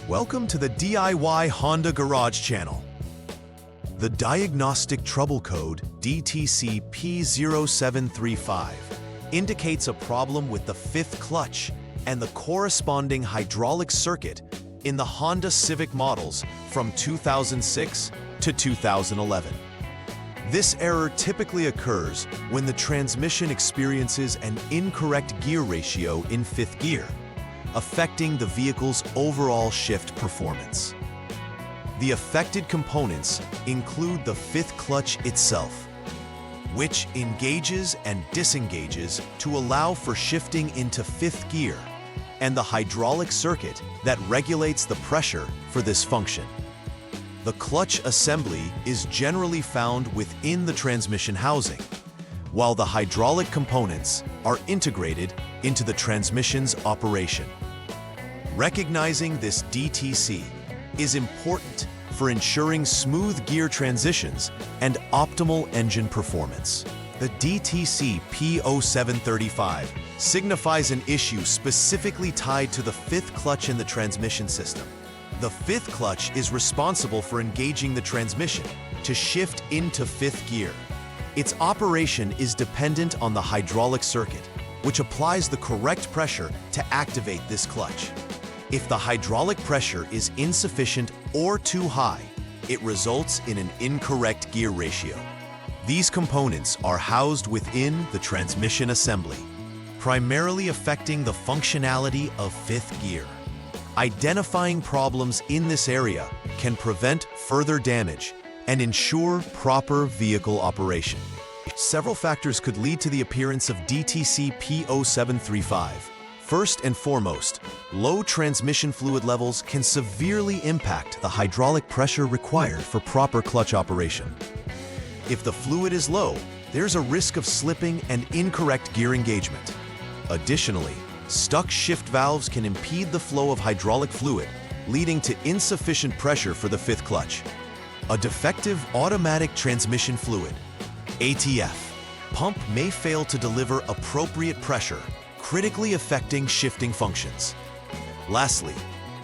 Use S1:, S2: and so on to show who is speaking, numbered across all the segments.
S1: Welcome to the DIY Honda Garage channel. The Diagnostic Trouble Code, DTC P0735, indicates a problem with the fifth clutch and the corresponding hydraulic circuit in the Honda Civic models from 2006 to 2011. This error typically occurs when the transmission experiences an incorrect gear ratio in fifth gear, affecting the vehicle's overall shift performance. The affected components include the fifth clutch itself, which engages and disengages to allow for shifting into fifth gear, and the hydraulic circuit that regulates the pressure for this function. The clutch assembly is generally found within the transmission housing, while the hydraulic components are integrated into the transmission's operation. Recognizing this DTC is important for ensuring smooth gear transitions and optimal engine performance. The DTC P0735 signifies an issue specifically tied to the fifth clutch in the transmission system. The fifth clutch is responsible for engaging the transmission to shift into fifth gear. Its operation is dependent on the hydraulic circuit, which applies the correct pressure to activate this clutch. If the hydraulic pressure is insufficient or too high, it results in an incorrect gear ratio. These components are housed within the transmission assembly, primarily affecting the functionality of fifth gear. Identifying problems in this area can prevent further damage and ensure proper vehicle operation. Several factors could lead to the appearance of DTC P0735. First and foremost, low transmission fluid levels can severely impact the hydraulic pressure required for proper clutch operation. If the fluid is low, there's a risk of slipping and incorrect gear engagement. Additionally, stuck shift valves can impede the flow of hydraulic fluid, leading to insufficient pressure for the fifth clutch. A defective automatic transmission fluid, ATF, pump may fail to deliver appropriate pressure, critically affecting shifting functions. Lastly,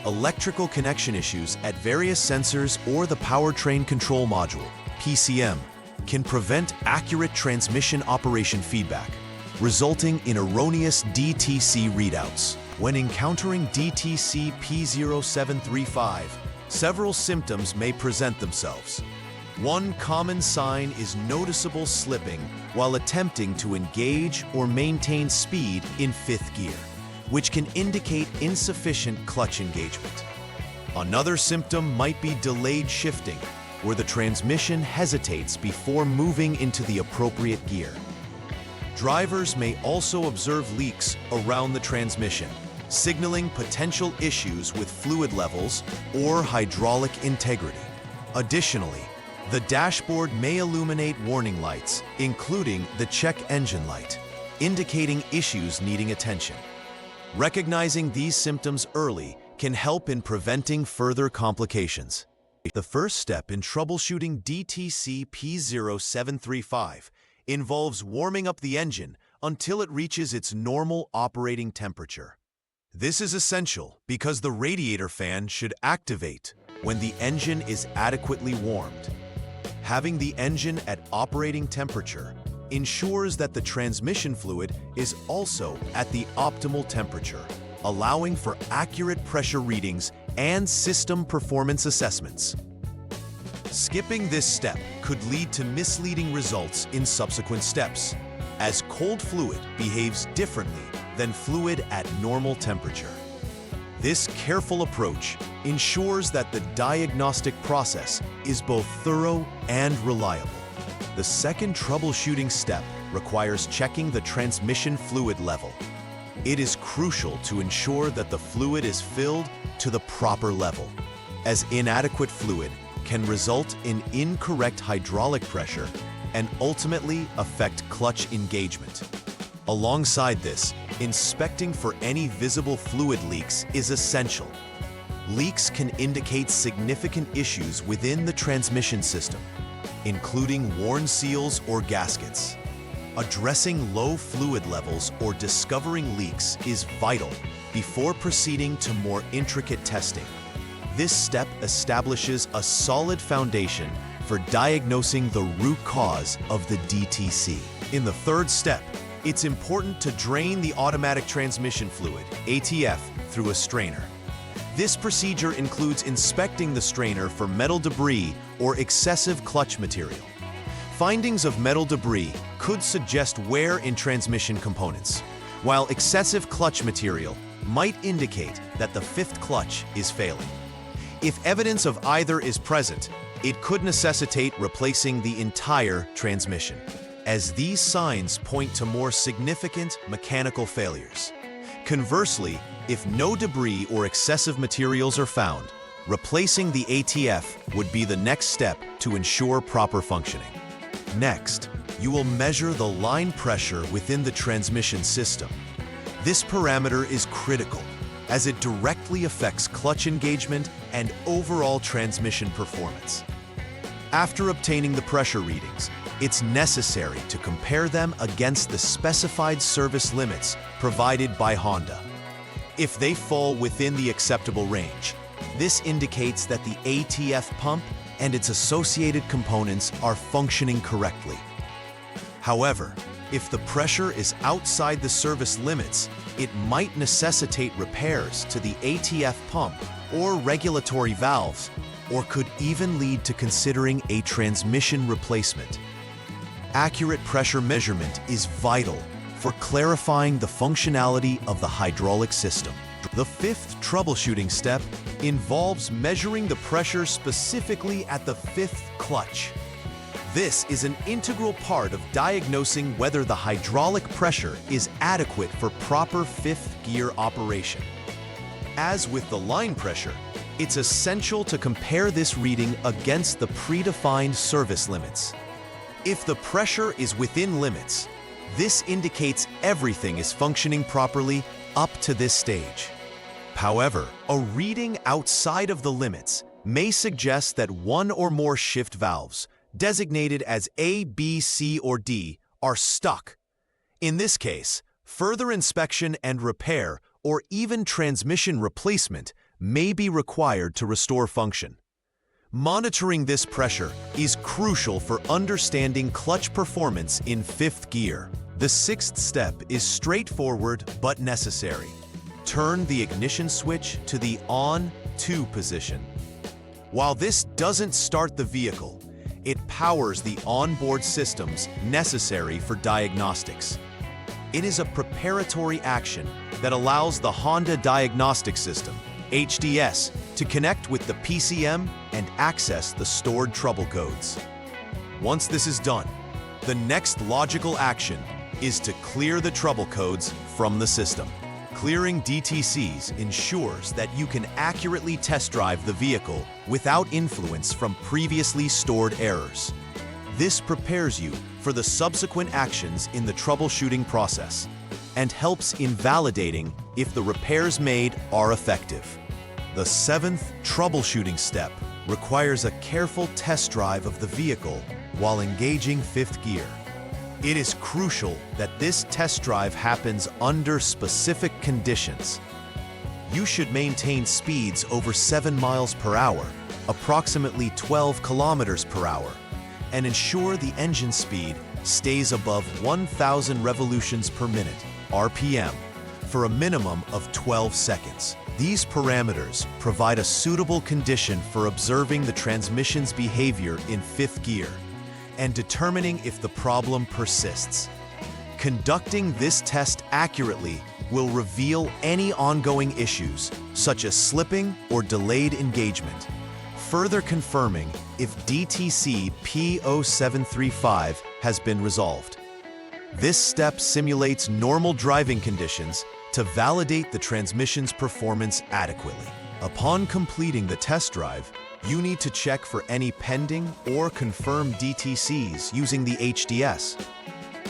S1: electrical connection issues at various sensors or the powertrain control module, PCM, can prevent accurate transmission operation feedback, resulting in erroneous DTC readouts. When encountering DTC P0735, several symptoms may present themselves. One common sign is noticeable slipping while attempting to engage or maintain speed in fifth gear, which can indicate insufficient clutch engagement. Another symptom might be delayed shifting, where the transmission hesitates before moving into the appropriate gear. Drivers may also observe leaks around the transmission, signaling potential issues with fluid levels or hydraulic integrity. Additionally, the dashboard may illuminate warning lights, including the check engine light, indicating issues needing attention. Recognizing these symptoms early can help in preventing further complications. The first step in troubleshooting DTC P0735 involves warming up the engine until it reaches its normal operating temperature. This is essential because the radiator fan should activate when the engine is adequately warmed. Having the engine at operating temperature ensures that the transmission fluid is also at the optimal temperature, allowing for accurate pressure readings and system performance assessments. Skipping this step could lead to misleading results in subsequent steps, as cold fluid behaves differently than fluid at normal temperature. This careful approach ensures that the diagnostic process is both thorough and reliable. The second troubleshooting step requires checking the transmission fluid level. It is crucial to ensure that the fluid is filled to the proper level, as inadequate fluid can result in incorrect hydraulic pressure and ultimately affect clutch engagement. Alongside this, inspecting for any visible fluid leaks is essential. Leaks can indicate significant issues within the transmission system, including worn seals or gaskets. Addressing low fluid levels or discovering leaks is vital before proceeding to more intricate testing. This step establishes a solid foundation for diagnosing the root cause of the DTC. In the third step, it's important to drain the automatic transmission fluid, ATF, through a strainer. This procedure includes inspecting the strainer for metal debris or excessive clutch material. Findings of metal debris could suggest wear in transmission components, while excessive clutch material might indicate that the fifth clutch is failing. If evidence of either is present, it could necessitate replacing the entire transmission, as these signs point to more significant mechanical failures. Conversely, if no debris or excessive materials are found, replacing the ATF would be the next step to ensure proper functioning. Next, you will measure the line pressure within the transmission system. This parameter is critical, as it directly affects clutch engagement and overall transmission performance. After obtaining the pressure readings, it's necessary to compare them against the specified service limits provided by Honda. If they fall within the acceptable range, this indicates that the ATF pump and its associated components are functioning correctly. However, if the pressure is outside the service limits, it might necessitate repairs to the ATF pump or regulatory valves, or could even lead to considering a transmission replacement. Accurate pressure measurement is vital for clarifying the functionality of the hydraulic system. The fifth troubleshooting step involves measuring the pressure specifically at the fifth clutch. This is an integral part of diagnosing whether the hydraulic pressure is adequate for proper fifth gear operation. As with the line pressure, it's essential to compare this reading against the predefined service limits. If the pressure is within limits, this indicates everything is functioning properly up to this stage. However, a reading outside of the limits may suggest that one or more shift valves, designated as A, B, C, or D, are stuck. In this case, further inspection and repair, or even transmission replacement, may be required to restore function. Monitoring this pressure is crucial for understanding clutch performance in fifth gear. The sixth step is straightforward but necessary. Turn the ignition switch to the on/to position. While this doesn't start the vehicle, it powers the onboard systems necessary for diagnostics. It is a preparatory action that allows the Honda Diagnostic System, HDS, to connect with the PCM and access the stored trouble codes. Once this is done, the next logical action is to clear the trouble codes from the system. Clearing DTCs ensures that you can accurately test drive the vehicle without influence from previously stored errors. This prepares you for the subsequent actions in the troubleshooting process and helps in validating if the repairs made are effective. The seventh troubleshooting step requires a careful test drive of the vehicle while engaging fifth gear. It is crucial that this test drive happens under specific conditions. You should maintain speeds over 7 miles per hour, approximately 12 kilometers per hour, and ensure the engine speed stays above 1,000 revolutions per minute, RPM, for a minimum of 12 seconds. These parameters provide a suitable condition for observing the transmission's behavior in fifth gear and determining if the problem persists. Conducting this test accurately will reveal any ongoing issues, such as slipping or delayed engagement, further confirming if DTC P0735 has been resolved. This step simulates normal driving conditions to validate the transmission's performance adequately. Upon completing the test drive, you need to check for any pending or confirmed DTCs using the HDS.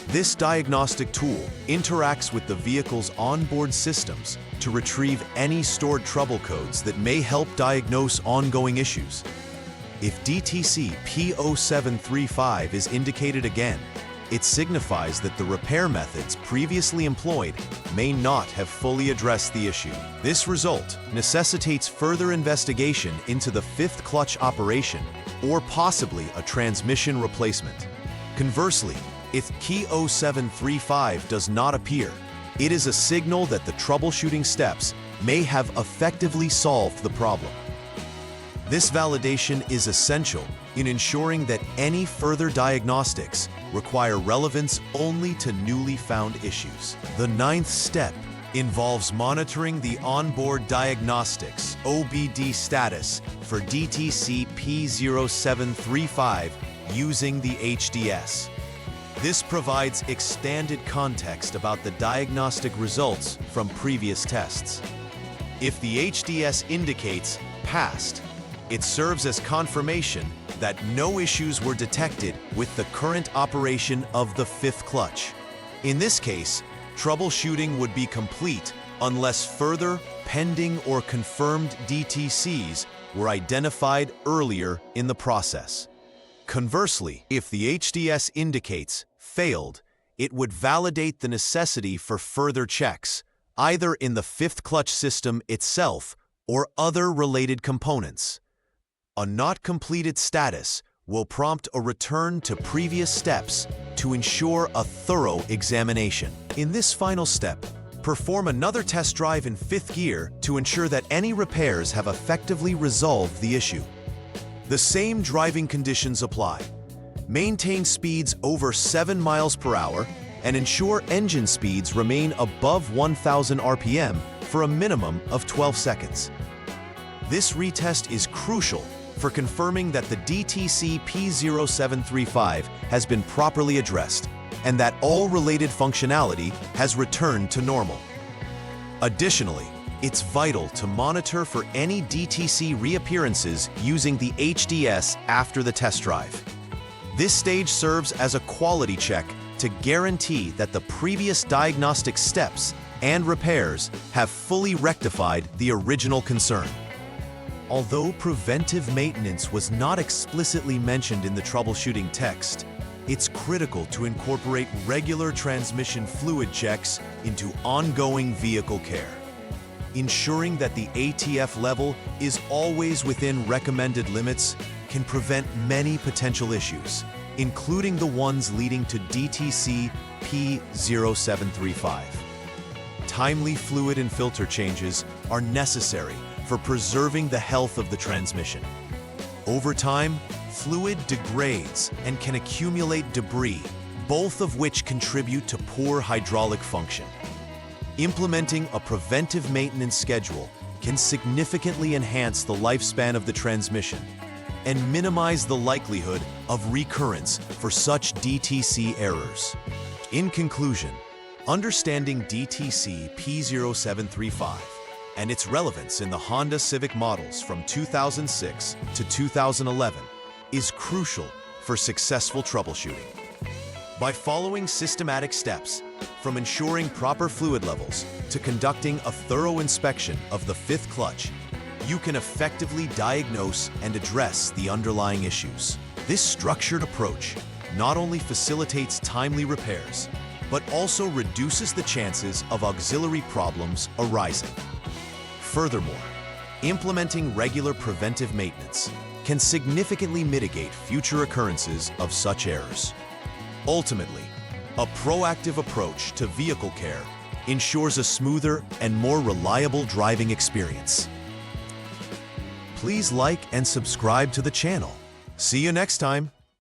S1: This diagnostic tool interacts with the vehicle's onboard systems to retrieve any stored trouble codes that may help diagnose ongoing issues. If DTC P0735 is indicated again, It signifies that the repair methods previously employed may not have fully addressed the issue. This result necessitates further investigation into the fifth clutch operation or possibly a transmission replacement. Conversely, if P0735 does not appear, it is a signal that the troubleshooting steps may have effectively solved the problem. This validation is essential in ensuring that any further diagnostics require relevance only to newly found issues. The ninth step involves monitoring the onboard diagnostics (OBD) status for DTC P0735 using the HDS. This provides extended context about the diagnostic results from previous tests. If the HDS indicates passed, it serves as confirmation that no issues were detected with the current operation of the fifth clutch. In this case, troubleshooting would be complete unless further pending or confirmed DTCs were identified earlier in the process. Conversely, if the HDS indicates failed, it would validate the necessity for further checks, either in the fifth clutch system itself or other related components. A not completed status will prompt a return to previous steps to ensure a thorough examination. In this final step, perform another test drive in fifth gear to ensure that any repairs have effectively resolved the issue. The same driving conditions apply. Maintain speeds over 7 miles per hour and ensure engine speeds remain above 1,000 RPM for a minimum of 12 seconds. This retest is crucial for confirming that the DTC P0735 has been properly addressed and that all related functionality has returned to normal. Additionally, it's vital to monitor for any DTC reappearances using the HDS after the test drive. This stage serves as a quality check to guarantee that the previous diagnostic steps and repairs have fully rectified the original concern. Although preventive maintenance was not explicitly mentioned in the troubleshooting text, it's critical to incorporate regular transmission fluid checks into ongoing vehicle care. Ensuring that the ATF level is always within recommended limits can prevent many potential issues, including the ones leading to DTC P0735. Timely fluid and filter changes are necessary for preserving the health of the transmission. Over time, fluid degrades and can accumulate debris, both of which contribute to poor hydraulic function. Implementing a preventive maintenance schedule can significantly enhance the lifespan of the transmission and minimize the likelihood of recurrence for such DTC errors. In conclusion, understanding DTC P0735 and its relevance in the Honda Civic models from 2006 to 2011 is crucial for successful troubleshooting. By following systematic steps, from ensuring proper fluid levels to conducting a thorough inspection of the fifth clutch, you can effectively diagnose and address the underlying issues. This structured approach not only facilitates timely repairs, but also reduces the chances of auxiliary problems arising. Furthermore, implementing regular preventive maintenance can significantly mitigate future occurrences of such errors. Ultimately, a proactive approach to vehicle care ensures a smoother and more reliable driving experience. Please like and subscribe to the channel. See you next time.